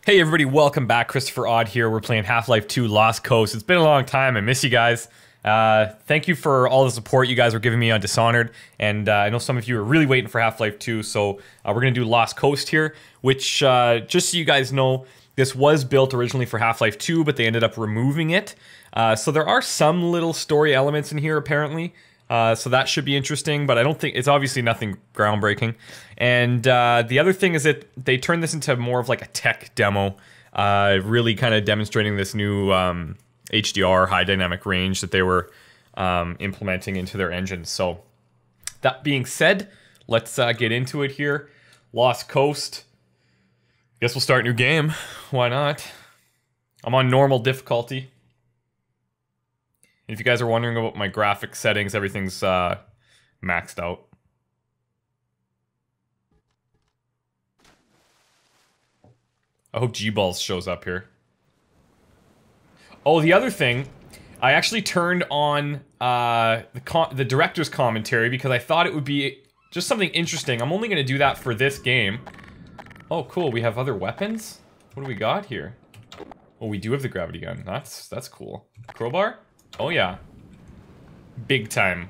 Hey everybody, welcome back. Christopher Odd here. We're playing Half-Life 2 Lost Coast. It's been a long time. I miss you guys. Thank you for all the support you guys were giving me on Dishonored. And I know some of you are really waiting for Half-Life 2, so we're going to do Lost Coast here, which, just so you guys know, this was built originally for Half-Life 2, but they ended up removing it. So there are some little story elements in here, apparently. So that should be interesting, but I don't think it's obviously nothing groundbreaking. And the other thing is that they turned this into more of like a tech demo, really kind of demonstrating this new HDR, high dynamic range, that they were implementing into their engines. So that being said, let's get into it here. Lost Coast. Guess we'll start a new game. Why not? I'm on normal difficulty. If you guys are wondering about my graphic settings, everything's maxed out. I hope G-Balls shows up here. Oh, the other thing, I actually turned on the director's commentary because I thought it would be just something interesting. I'm only going to do that for this game. Oh, cool. We have other weapons? What do we got here? Oh, we do have the gravity gun. That's cool. Crowbar? Oh yeah. Big time.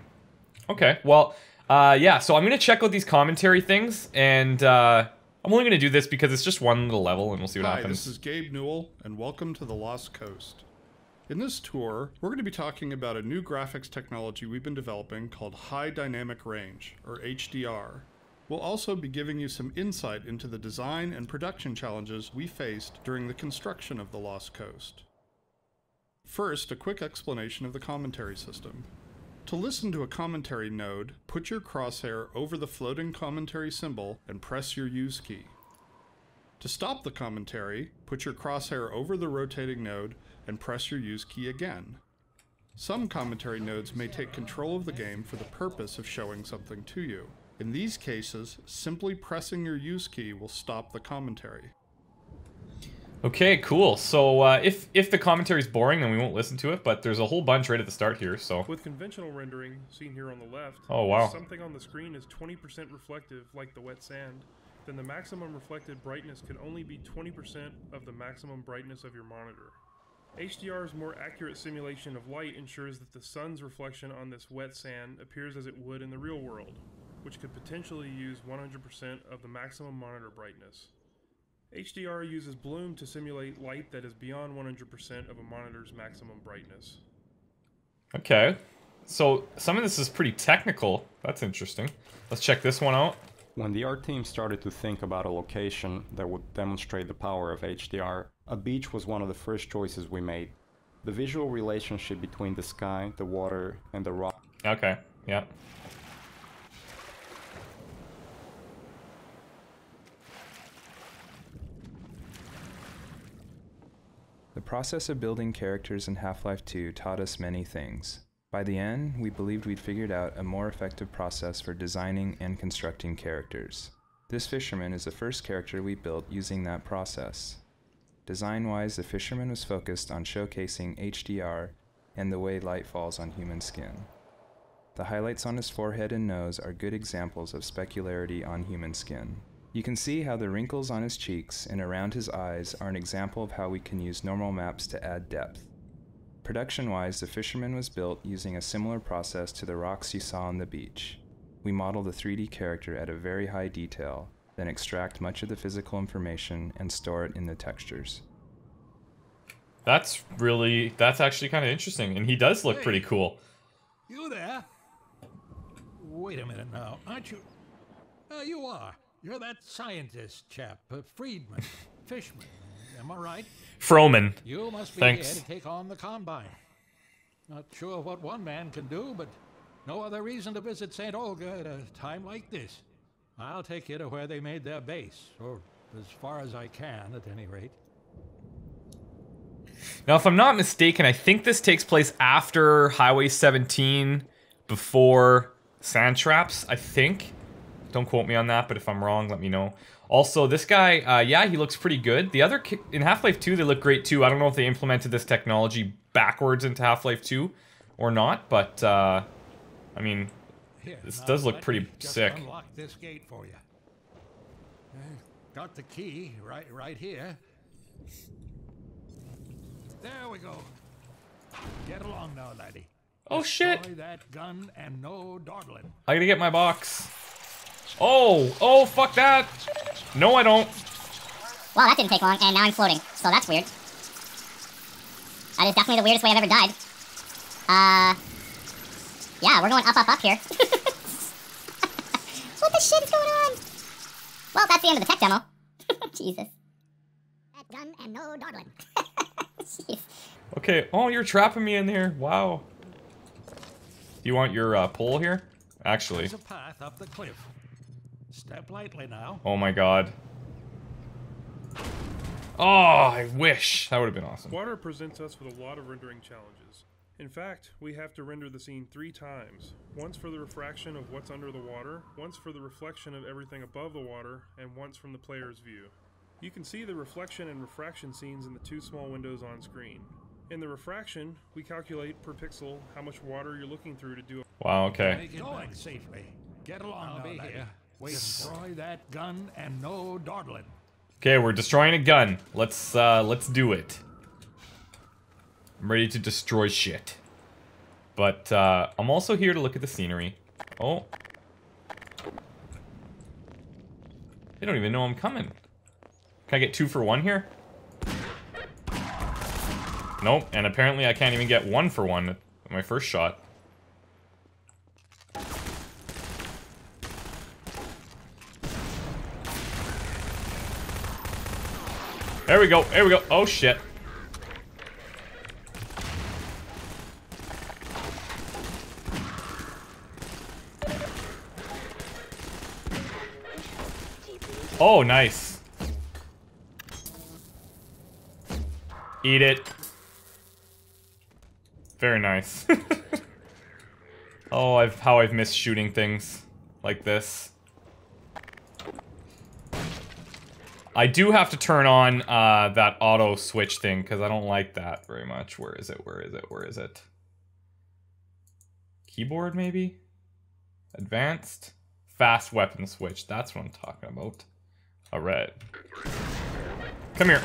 Okay, well, yeah, so I'm gonna check out these commentary things, and I'm only gonna do this because it's just one little level, and we'll see what happens. Hi, this is Gabe Newell, and welcome to the Lost Coast. In this tour, we're going to be talking about a new graphics technology we've been developing called High Dynamic Range, or HDR. We'll also be giving you some insight into the design and production challenges we faced during the construction of the Lost Coast. First, a quick explanation of the commentary system. To listen to a commentary node, put your crosshair over the floating commentary symbol and press your use key. To stop the commentary, put your crosshair over the rotating node and press your use key again. Some commentary nodes may take control of the game for the purpose of showing something to you. In these cases, simply pressing your use key will stop the commentary. Okay, cool. So if the commentary's boring, then we won't listen to it, but there's a whole bunch right at the start here, so... With conventional rendering, seen here on the left, oh wow, if something on the screen is 20% reflective, like the wet sand, then the maximum reflected brightness can only be 20% of the maximum brightness of your monitor. HDR's more accurate simulation of light ensures that the sun's reflection on this wet sand appears as it would in the real world, which could potentially use 100% of the maximum monitor brightness. HDR uses bloom to simulate light that is beyond 100% of a monitor's maximum brightness. Okay, so some of this is pretty technical. That's interesting. Let's check this one out. When the art team started to think about a location that would demonstrate the power of HDR, a beach was one of the first choices we made. The visual relationship between the sky, the water, and the rock. Okay, yeah. The process of building characters in Half-Life 2 taught us many things. By the end, we believed we'd figured out a more effective process for designing and constructing characters. This fisherman is the first character we built using that process. Design-wise, the fisherman was focused on showcasing HDR and the way light falls on human skin. The highlights on his forehead and nose are good examples of specularity on human skin. You can see how the wrinkles on his cheeks and around his eyes are an example of how we can use normal maps to add depth. Production-wise, the fisherman was built using a similar process to the rocks you saw on the beach. We model the 3D character at a very high detail, then extract much of the physical information and store it in the textures. That's actually kind of interesting, and he does look pretty cool. You there? Wait a minute now, aren't you? You are. You're that scientist chap, Friedman, Fishman, am I right? Froman. You must be Thanks. here to take on the Combine. Not sure what one man can do, but no other reason to visit St. Olga at a time like this. I'll take you to where they made their base, or as far as I can, at any rate. Now, if I'm not mistaken, I think this takes place after Highway 17, before Sand Traps, I think. Don't quote me on that, but if I'm wrong, let me know. Also, this guy, yeah, he looks pretty good. The other, in Half-Life 2, they look great too. I don't know if they implemented this technology backwards into Half-Life 2 or not, but, I mean, Here, this now does look let pretty me just sick. Unlock this gate for you. Got the key right here. There we go. Get along now, laddie. Oh shit! Destroy that gun and no dawdling. I gotta get my box. Oh, fuck that! No, I don't. Well, that didn't take long, and now I'm floating, so that's weird. That is definitely the weirdest way I've ever died. Yeah, we're going up here. What the shit is going on? Well, that's the end of the tech demo. Jesus. That gun and no dawdling. Jeez. Okay, oh, you're trapping me in there. Wow. You want your pole here? Actually. There's a path up the cliff. Step lightly now. Oh my god. Oh, I wish. That would have been awesome. Water presents us with a lot of rendering challenges. In fact, we have to render the scene 3 times. Once for the refraction of what's under the water, once for the reflection of everything above the water, and once from the player's view. You can see the reflection and refraction scenes in the 2 small windows on screen. In the refraction, we calculate per pixel how much water you're looking through to do. Wow, okay. Make it going safely. Get along now, laddie. Destroy that gun and no dawdling. Okay, we're destroying a gun. Let's do it. I'm ready to destroy shit. But, I'm also here to look at the scenery. Oh. They don't even know I'm coming. Can I get 2 for 1 here? Nope, and apparently I can't even get 1 for 1 at my first shot. There we go, there we go. Oh shit. Oh, nice. Eat it. Very nice. Oh, how I've missed shooting things like this. I do have to turn on that auto switch thing because I don't like that very much. Where is it? Where is it? Where is it? Keyboard, maybe? Advanced? Fast weapon switch. That's what I'm talking about. Alright. Come here.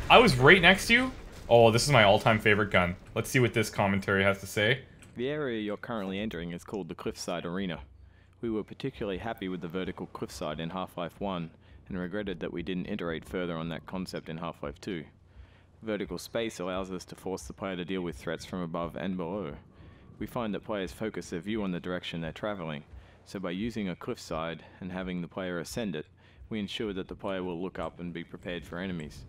I was right next to you? Oh, this is my all-time favorite gun. Let's see what this commentary has to say. The area you're currently entering is called the Cliffside Arena. We were particularly happy with the vertical cliffside in Half-Life 1, and regretted that we didn't iterate further on that concept in Half-Life 2. Vertical space allows us to force the player to deal with threats from above and below. We find that players focus their view on the direction they're traveling, so by using a cliffside and having the player ascend it, we ensure that the player will look up and be prepared for enemies.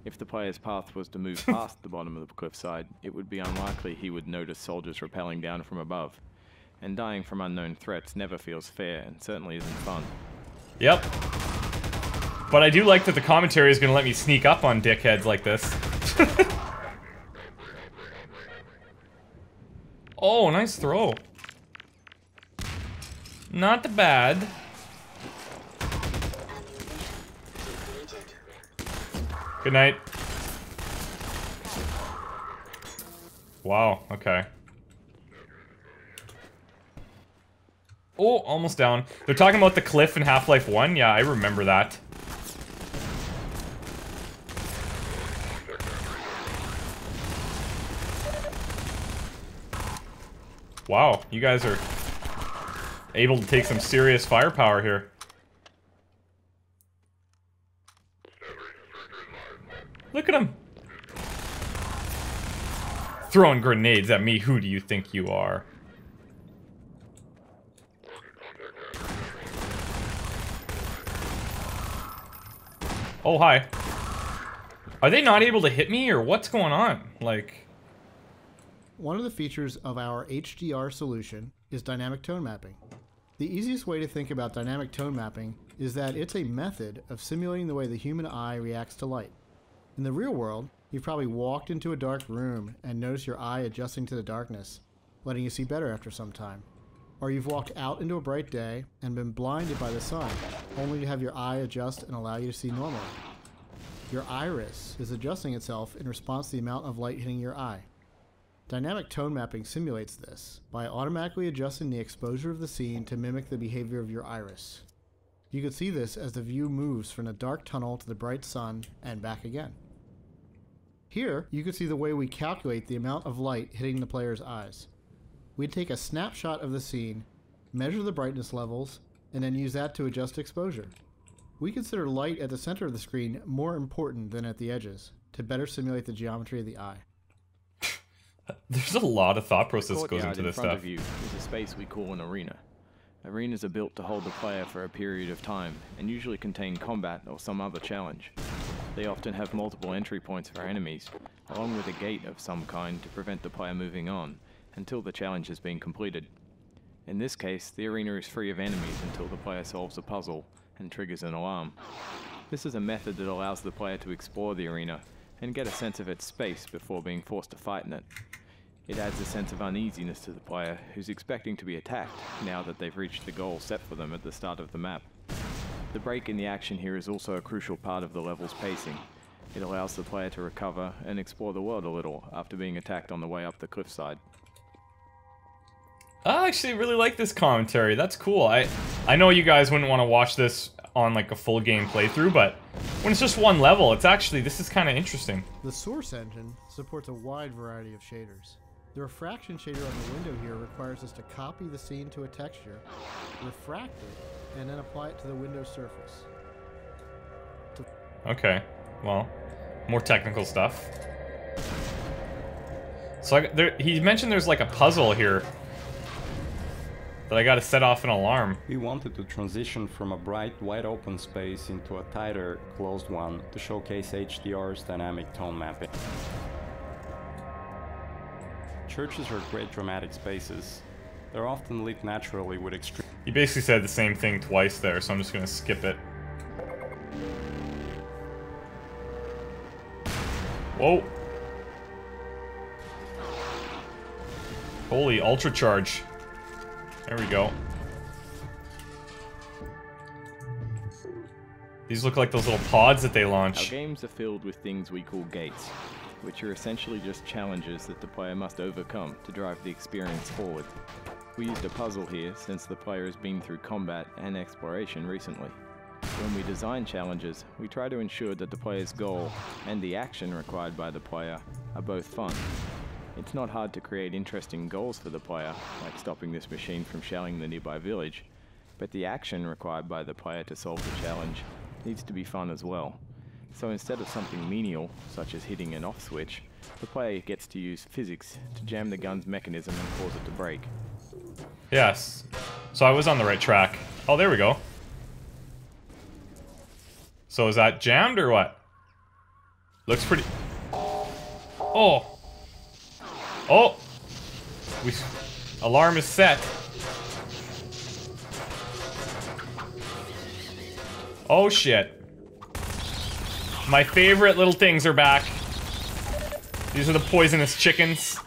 If the player's path was to move past the bottom of the cliffside, it would be unlikely he would notice soldiers rappelling down from above. And dying from unknown threats never feels fair and certainly isn't fun. Yep. But I do like that the commentary is going to let me sneak up on dickheads like this. Oh, nice throw. Not bad. Good night. Wow, okay. Oh, almost down. They're talking about the cliff in Half-Life 1? Yeah, I remember that. Wow, you guys are able to take some serious firepower here. Look at him. Throwing grenades at me, who do you think you are? Oh, hi. Are they not able to hit me, or what's going on? Like... One of the features of our HDR solution is dynamic tone mapping. The easiest way to think about dynamic tone mapping is that it's a method of simulating the way the human eye reacts to light. In the real world, you've probably walked into a dark room and noticed your eye adjusting to the darkness, letting you see better after some time. Or you've walked out into a bright day and been blinded by the sun, only to have your eye adjust and allow you to see normally. Your iris is adjusting itself in response to the amount of light hitting your eye. Dynamic tone mapping simulates this by automatically adjusting the exposure of the scene to mimic the behavior of your iris. You can see this as the view moves from the dark tunnel to the bright sun and back again. Here, you can see the way we calculate the amount of light hitting the player's eyes. We take a snapshot of the scene, measure the brightness levels, and then use that to adjust exposure. We consider light at the center of the screen more important than at the edges, to better simulate the geometry of the eye. There's a lot of thought process The goes courtyard into this in front stuff. of you is a space we call an arena. Arenas are built to hold the player for a period of time, and usually contain combat or some other challenge. They often have multiple entry points for enemies, along with a gate of some kind to prevent the player moving on, until the challenge has been completed. In this case, the arena is free of enemies until the player solves a puzzle and triggers an alarm. This is a method that allows the player to explore the arena and get a sense of its space before being forced to fight in it. It adds a sense of uneasiness to the player, who's expecting to be attacked now that they've reached the goal set for them at the start of the map. The break in the action here is also a crucial part of the level's pacing. It allows the player to recover and explore the world a little after being attacked on the way up the cliffside. I actually really like this commentary. That's cool. I know you guys wouldn't want to watch this on like a full game playthrough, but when it's just one level, this is kind of interesting. The Source engine supports a wide variety of shaders. The refraction shader on the window here requires us to copy the scene to a texture, refract it, and then apply it to the window surface. Okay, well, more technical stuff. So he mentioned there's like a puzzle here that I gotta set off an alarm. We wanted to transition from a bright, wide open space into a tighter, closed one to showcase HDR's dynamic tone mapping. Churches are great dramatic spaces. They're often lit naturally with extreme... He basically said the same thing twice there, so I'm just gonna skip it. Whoa! Holy ultra charge. There we go. These look like those little pods that they Our launch. games are filled with things we call gates, which are essentially just challenges that the player must overcome to drive the experience forward. We used a puzzle here since the player has been through combat and exploration recently. When we design challenges, we try to ensure that the player's goal and the action required by the player are both fun. It's not hard to create interesting goals for the player, like stopping this machine from shelling the nearby village, but the action required by the player to solve the challenge needs to be fun as well. So instead of something menial, such as hitting an off switch, the player gets to use physics to jam the gun's mechanism and cause it to break. Yes. So I was on the right track. Oh, there we go. So is that jammed or what? Looks pretty... Oh! Oh! Alarm is set. Oh shit. My favorite little things are back. These are the poisonous chickens.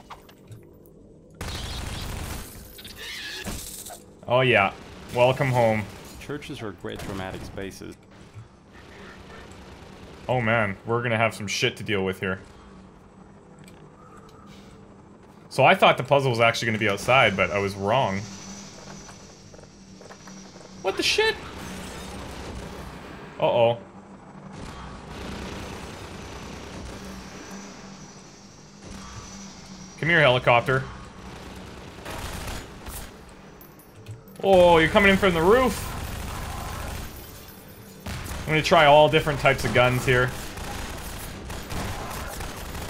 Oh yeah. Welcome home. Churches are great dramatic spaces. Oh man, we're gonna have some shit to deal with here. So I thought the puzzle was actually gonna be outside, but I was wrong. What the shit? Uh-oh. Come here, helicopter. Oh, you're coming in from the roof. I'm gonna try all different types of guns here.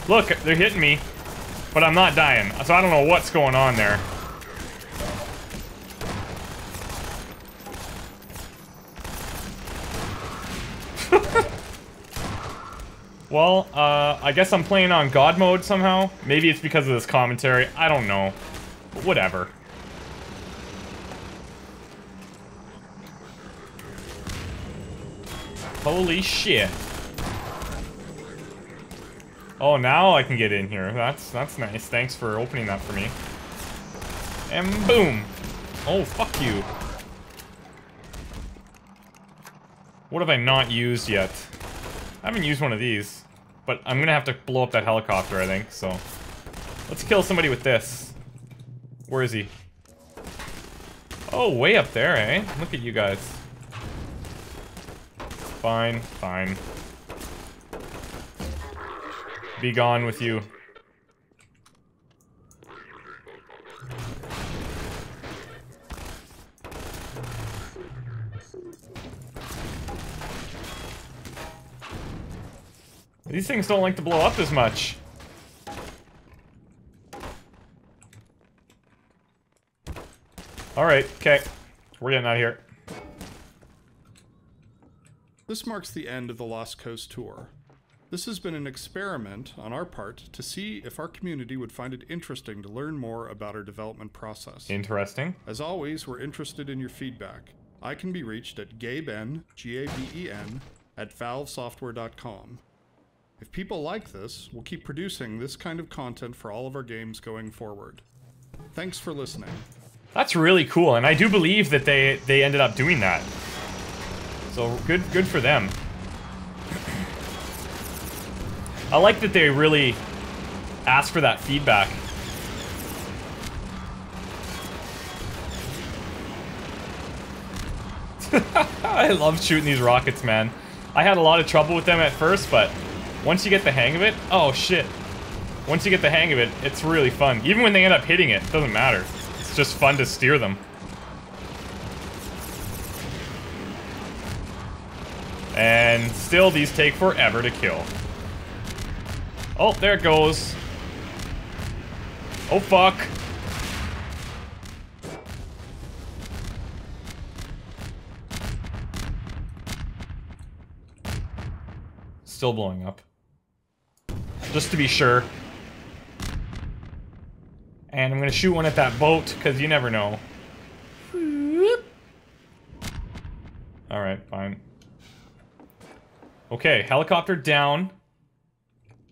Look, they're hitting me, but I'm not dying, so I don't know what's going on there. Well, I guess I'm playing on God mode somehow. Maybe it's because of this commentary. I don't know. But whatever. Holy shit. Oh, now I can get in here. That's nice. Thanks for opening that for me. And boom. Oh, fuck you. What have I not used yet? I haven't used one of these, but I'm gonna have to blow up that helicopter, I think, so. Let's kill somebody with this. Where is he? Oh, way up there, eh? Look at you guys. Fine, fine. Be gone with you. These things don't like to blow up as much. Alright, okay. We're getting out of here. This marks the end of the Lost Coast tour. This has been an experiment on our part to see if our community would find it interesting to learn more about our development process. Interesting. As always, we're interested in your feedback. I can be reached at gaben, G-A-B-E-N, at valvesoftware.com. If people like this, we'll keep producing this kind of content for all of our games going forward. Thanks for listening. That's really cool, and I do believe that they ended up doing that. So good for them. I like that they really asked for that feedback. I love shooting these rockets, man. I had a lot of trouble with them at first, but once you get the hang of it, oh shit. Once you get the hang of it, it's really fun. Even when they end up hitting it, it doesn't matter. It's just fun to steer them. And still, these take forever to kill. Oh, there it goes. Oh, fuck. Still blowing up. Just to be sure. And I'm gonna shoot one at that boat, because you never know. Alright, fine. Okay, helicopter down.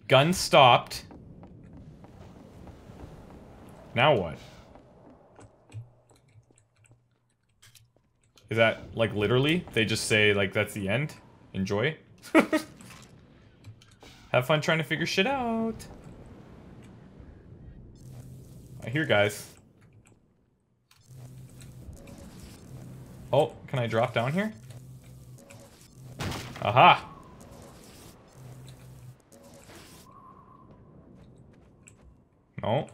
Gun stopped. Now what? Is that, like, literally? They just say, like, that's the end? Enjoy? Have fun trying to figure shit out. I hear guys. Oh, can I drop down here? Aha! No.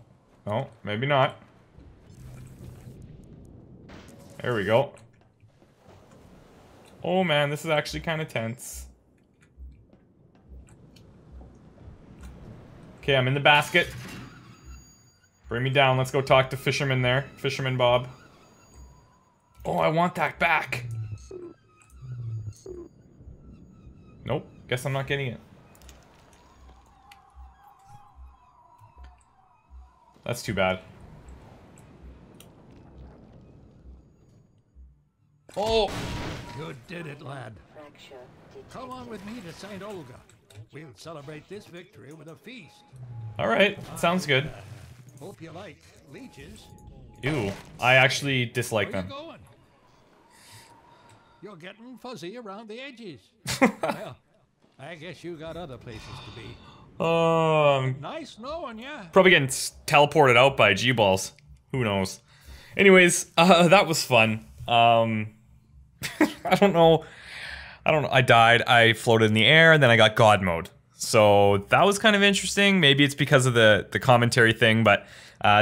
No, maybe not. There we go. Oh man, this is actually kind of tense. Okay, I'm in the basket. Bring me down. Let's go talk to Fisherman there. Fisherman Bob. Oh, I want that back. Nope. Guess I'm not getting it. That's too bad. Oh! You did it, lad. Come on with me to St. Olga. We'll celebrate this victory with a feast. Alright, sounds good. Hope you like leeches. Ew, I actually dislike Where them. you going? You're getting fuzzy around the edges. Well, I guess you got other places to be. Nice knowing ya. Probably getting teleported out by G-balls. Who knows? Anyways, that was fun. I don't know. I died. I floated in the air, and then I got God mode. So that was kind of interesting. Maybe it's because of the commentary thing, but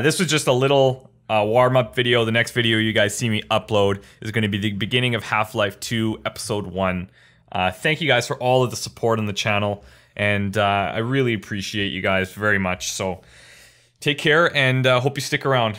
this was just a little warm-up video. The next video you guys see me upload is going to be the beginning of Half-Life 2 Episode 1. Thank you guys for all of the support on the channel, and I really appreciate you guys very much. So take care, and hope you stick around.